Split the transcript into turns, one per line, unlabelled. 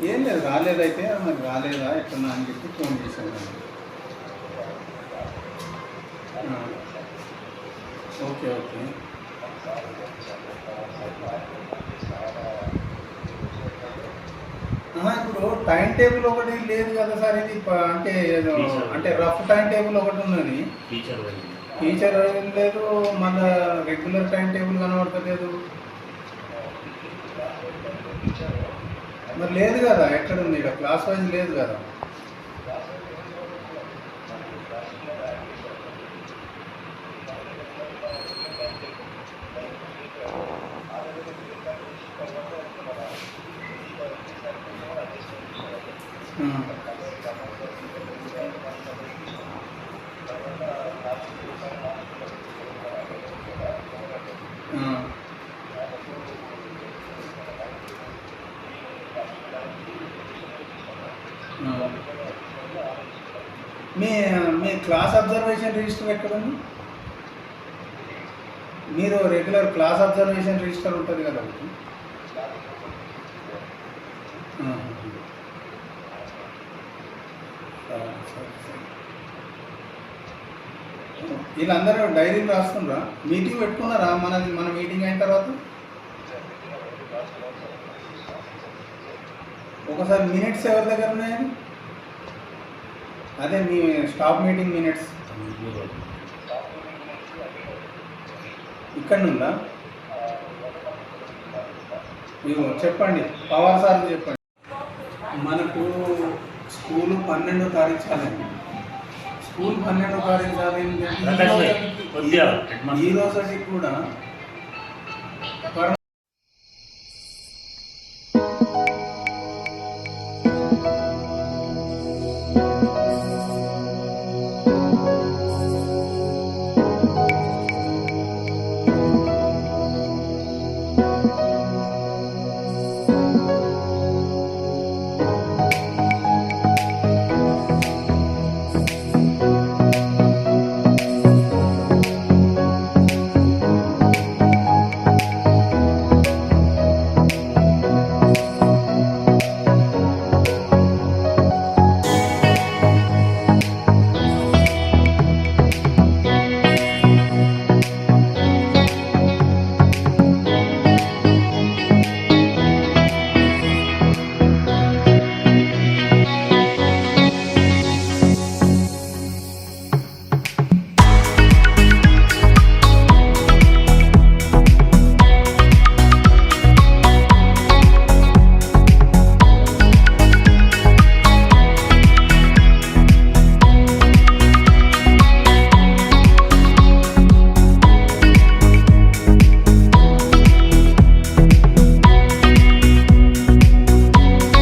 ఏం లేదు, రాలేదైతే మరి రాలేదా ఎట్లా అని చెప్పి ఫోన్ చేశాను. Okay okay. ఇప్పుడు టైం టేబుల్ ఒకటి లేదు కదా సార్, ఇది అంటే ఏదో అంటే రఫ్ టైం టేబుల్ ఒకటి ఉన్నది, టీచర్ లేదు, మళ్ళీ రెగ్యులర్ టైం టేబుల్ కనబడతలేదు. మరి లేదు కదా, ఎక్కడ ఉంది ఇక్కడ క్లాస్ వైజ్ లేదు కదా. మీ మీ క్లాస్ అబ్జర్వేషన్ రిజిస్టర్ ఎక్కడ ఉంది? మీరు రెగ్యులర్ క్లాస్ అబ్జర్వేషన్ రిజిస్టర్ ఉంటుంది కదా ఒకటి. వీళ్ళందరూ డైరీలు రాస్తుండ్రా? మీటింగ్ పెట్టుకున్నారా మన మీటింగ్ అయిన తర్వాత? ఒకసారి మినిట్స్ ఎవరి దగ్గర ఉన్నాయని, అదే మీ స్టాఫ్ మీటింగ్ మినిట్స్ ఇక్కడ నుందా? మీరు చెప్పండి, పవర్ సార్ చెప్పండి. మనకు స్కూలు 12వ తారీఖు చాలండి. స్కూల్ 12వ తారీఖు చాలి. ఈ రోజుకి కూడా